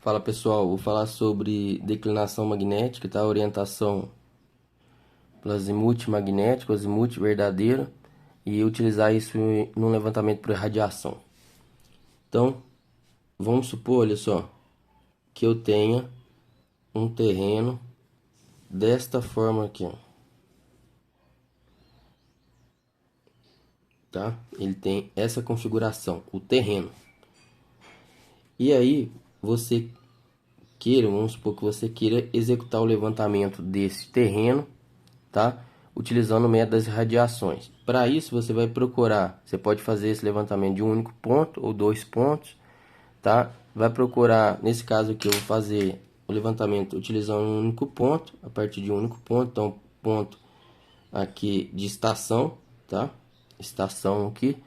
Fala pessoal, vou falar sobre declinação magnética, tá? Orientação pelo azimuth magnético, azimuth verdadeiro e utilizar isso no levantamento por radiação. Então, vamos supor, olha só, que eu tenha um terreno desta forma aqui, ó, tá? Ele tem essa configuração, o terreno. E aí, você vamos supor que você queira executar o levantamento desse terreno, tá? Utilizando o método das radiações. Para isso, você vai procurar, você pode fazer esse levantamento de um único ponto ou dois pontos, tá? Vai procurar, nesse caso aqui, eu vou fazer o levantamento utilizando um único ponto, a partir de um único ponto, então ponto aqui de estação, tá? Estação aqui,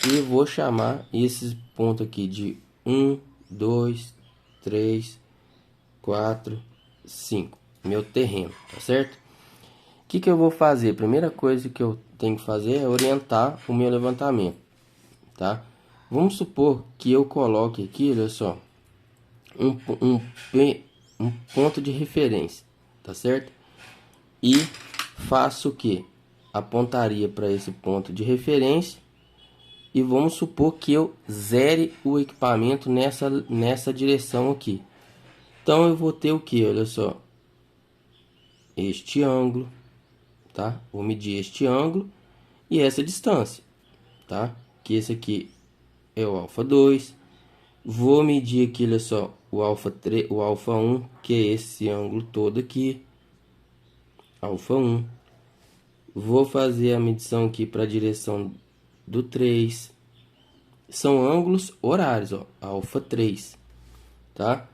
e vou chamar esses pontos aqui de 1, 2, 3, 4, 5, meu terreno, tá certo? O que eu vou fazer? Primeira coisa que eu tenho que fazer é orientar o meu levantamento, tá? Vamos supor que eu coloque aqui, olha só, um ponto de referência, tá certo? E faço o que? Apontaria para esse ponto de referência e vamos supor que eu zere o equipamento nessa direção aqui. Então eu vou ter o que? Olha só, este ângulo, tá? Vou medir este ângulo e essa distância, tá? Que esse aqui é o alfa 2. Vou medir aqui, olha só, o alfa 3, o alfa 1, que é esse ângulo todo aqui, alfa 1. Vou fazer a medição aqui para a direção do 3. São ângulos horários, ó, alfa 3, tá?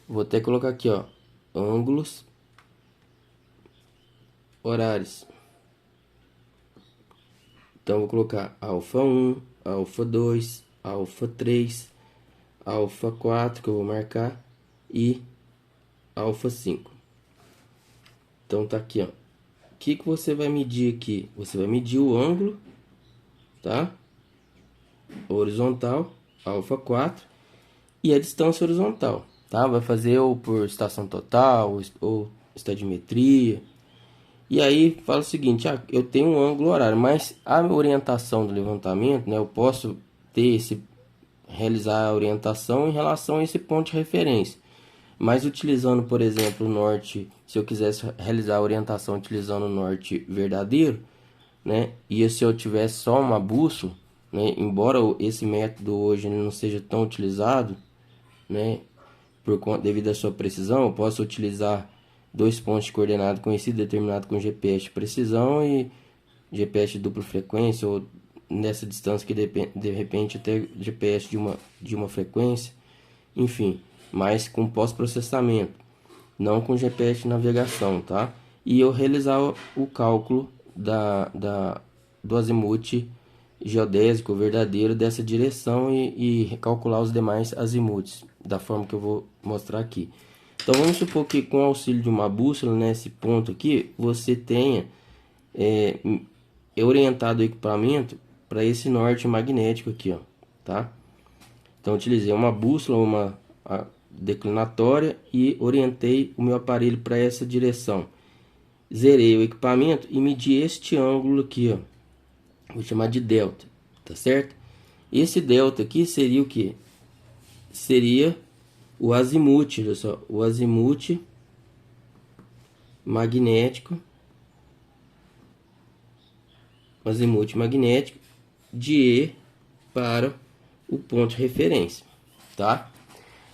Vou até colocar aqui, ó, ângulos horários. Então, vou colocar alfa 1, alfa 2, alfa 3, alfa 4, que eu vou marcar, e alfa 5. Então, tá aqui, ó. O que você vai medir aqui? Você vai medir o ângulo, tá? Horizontal, alfa 4, e a distância horizontal, tá? Vai fazer ou por estação total, ou estadimetria. E aí fala o seguinte, eu tenho um ângulo horário, mas a orientação do levantamento, né, eu posso realizar a orientação em relação a esse ponto de referência. Mas utilizando, por exemplo, o norte, se eu quisesse realizar a orientação utilizando o norte verdadeiro, né, e se eu tivesse só uma bússola, né, embora esse método hoje não seja tão utilizado, né, devido à sua precisão, eu posso utilizar dois pontos de coordenada conhecido determinado com GPS de precisão e GPS de dupla frequência, ou nessa distância que de repente até GPS de uma frequência, enfim, mas com pós-processamento, não com GPS de navegação, tá? E eu realizar o cálculo do azimuth geodésico verdadeiro dessa direção e recalcular os demais azimuths da forma que eu vou mostrar aqui. Então vamos supor que com o auxílio de uma bússola nesse ponto aqui você tenha orientado o equipamento para esse norte magnético aqui, ó, tá? Então utilizei uma bússola, a declinatória, e orientei o meu aparelho para essa direção. Zerei o equipamento e medi este ângulo aqui, ó. Vou chamar de delta, tá certo? Esse delta aqui seria o que? Seria o azimuth, olha só, o azimuth magnético, de E para o ponto de referência, tá?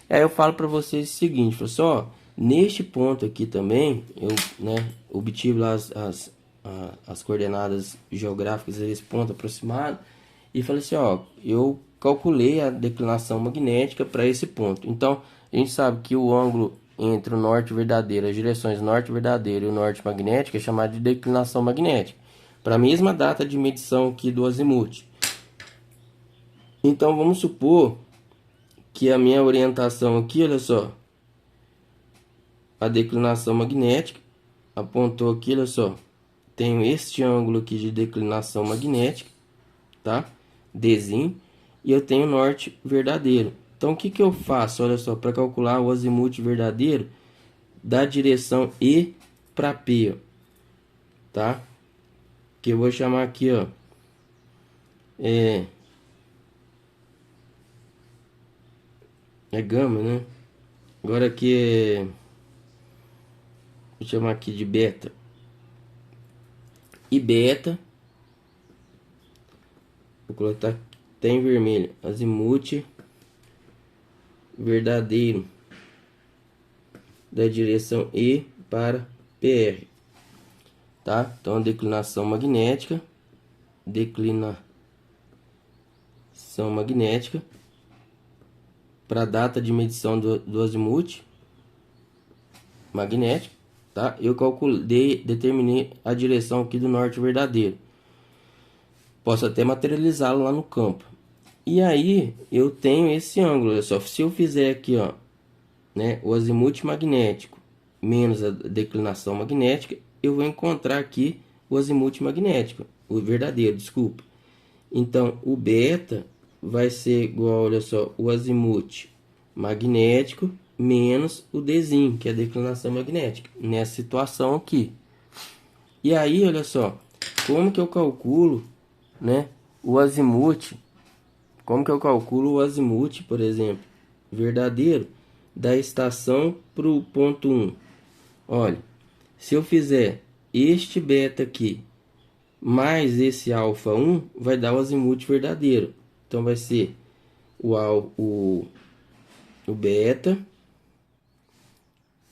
Aí eu falo para vocês o seguinte, pessoal, neste ponto aqui também, eu, né, obtive lá as coordenadas geográficas desse ponto aproximado e falei assim, ó, eu calculei a declinação magnética para esse ponto. Então, a gente sabe que o ângulo entre o norte verdadeiro, as direções norte verdadeiro e o norte magnético é chamado de declinação magnética, para a mesma data de medição aqui do azimuth. Então, vamos supor que a minha orientação aqui, olha só, a declinação magnética apontou aqui, olha só, tenho este ângulo aqui de declinação magnética, tá? Dzinho, e eu tenho norte verdadeiro. Então, o que que eu faço? Olha só, para calcular o azimuth verdadeiro da direção E para P, ó, tá? Que eu vou chamar aqui, ó, é gama, né? Agora aqui vou chamar aqui de beta. E beta, vou colocar até em vermelho, azimuth verdadeiro da direção E para PR, tá? Então, a declinação magnética, para a data de medição do azimuth magnético, tá? Eu determinei a direção aqui do norte verdadeiro. Posso até materializá-lo lá no campo. E aí eu tenho esse ângulo, olha só, se eu fizer aqui, ó, né, o azimuth magnético menos a declinação magnética, eu vou encontrar aqui o azimuth magnético, o verdadeiro, desculpa. Então, o beta vai ser igual, olha só, o azimuth magnético menos o Dzinho, que é a declinação magnética, nessa situação aqui. E aí, olha só, como que eu calculo, né, o azimuth? Como que eu calculo o azimuth, por exemplo, verdadeiro da estação para o ponto 1? Olha, se eu fizer este beta aqui mais esse alfa 1, vai dar o azimuth verdadeiro. Então, vai ser o beta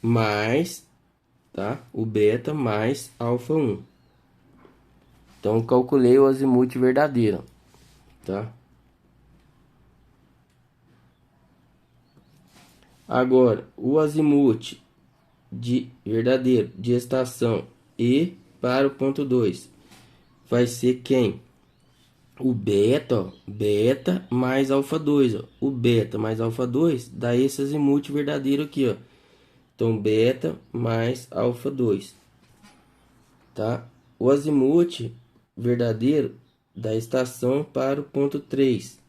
mais, tá? O beta mais alfa 1. Então, calculei o azimuth verdadeiro, tá? Agora, o azimuth verdadeiro de estação E para o ponto 2 vai ser quem? O beta, ó, beta mais alfa 2, ó. O beta mais alfa 2 dá esse azimuth verdadeiro aqui, ó. Então, beta mais alfa 2, tá? O azimuth verdadeiro da estação para o ponto 3,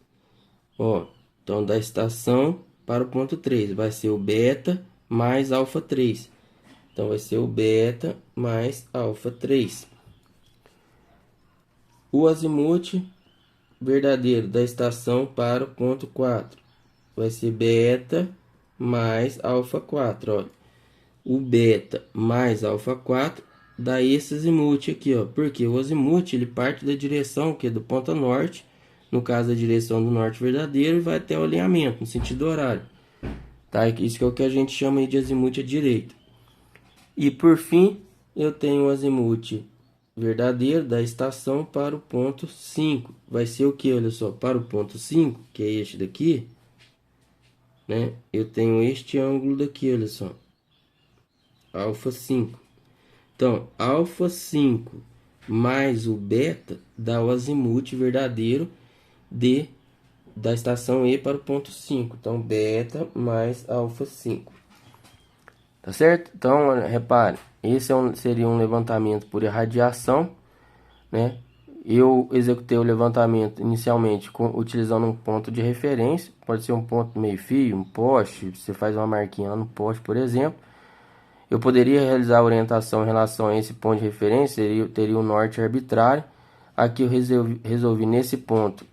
ó. Então, da estação para o ponto 3 vai ser o beta mais alfa 3. Então, vai ser o beta mais alfa 3. O azimuth verdadeiro da estação para o ponto 4 vai ser beta mais alfa 4, ó. O beta mais alfa 4 dá esse azimuth aqui, ó. Porque o azimuth ele parte da direção que é do ponto norte, no caso a direção do norte verdadeiro, e vai até o alinhamento no sentido horário, tá? Isso que é o que a gente chama aí de azimuth à direita. E por fim, eu tenho o azimuth verdadeiro da estação para o ponto 5. Vai ser o que? Olha só, para o ponto 5, que é este daqui, né? Eu tenho este ângulo daqui, olha só. Alfa 5. Então, alfa 5 mais o beta dá o azimuth verdadeiro da estação E para o ponto 5. Então, beta mais alfa 5. Tá certo? Então, repare, esse seria um levantamento por irradiação, né? Eu executei o levantamento inicialmente utilizando um ponto de referência, pode ser um ponto meio-fio, um poste, você faz uma marquinha lá no poste, por exemplo. Eu poderia realizar a orientação em relação a esse ponto de referência, teria um norte arbitrário. Aqui eu resolvi nesse ponto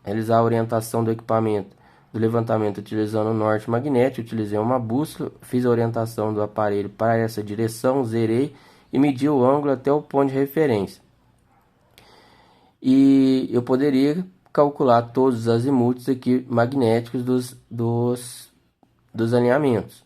realizar a orientação do equipamento do levantamento utilizando o norte magnético, utilizei uma bússola, fiz a orientação do aparelho para essa direção, zerei e medi o ângulo até o ponto de referência. E eu poderia calcular todos os azimuths aqui magnéticos dos alinhamentos.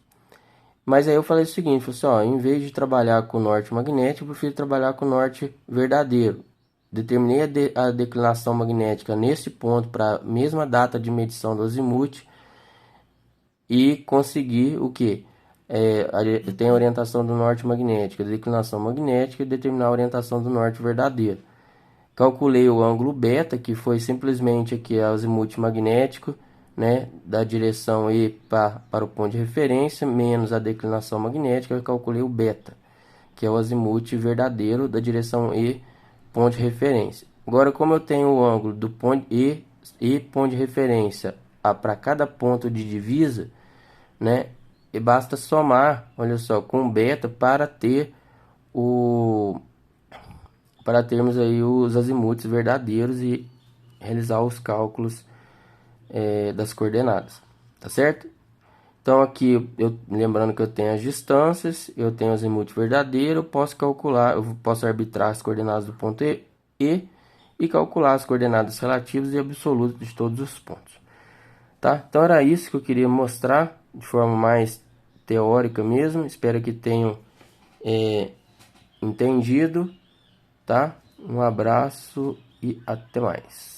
Mas aí eu falei o seguinte, falei assim, ó, em vez de trabalhar com o norte magnético, eu prefiro trabalhar com o norte verdadeiro. Determinei a declinação magnética nesse ponto para a mesma data de medição do azimuth e consegui o que? Tem a orientação do norte magnético, a declinação magnética e determinar a orientação do norte verdadeiro. Calculei o ângulo beta, que foi simplesmente aqui o azimuth magnético, né, da direção E para o ponto de referência, menos a declinação magnética, eu calculei o beta, que é o azimuth verdadeiro da direção E, ponto de referência. Agora, como eu tenho o ângulo do ponto E ponto de referência para cada ponto de divisa, né? E basta somar, olha só, com beta para termos aí os azimutes verdadeiros e realizar os cálculos das coordenadas, tá certo? Então aqui, lembrando que eu tenho as distâncias, eu tenho o azimuth verdadeiro, eu posso calcular, eu posso arbitrar as coordenadas do ponto e calcular as coordenadas relativas e absolutas de todos os pontos, tá? Então era isso que eu queria mostrar de forma mais teórica mesmo. Espero que tenham entendido, tá? Um abraço e até mais.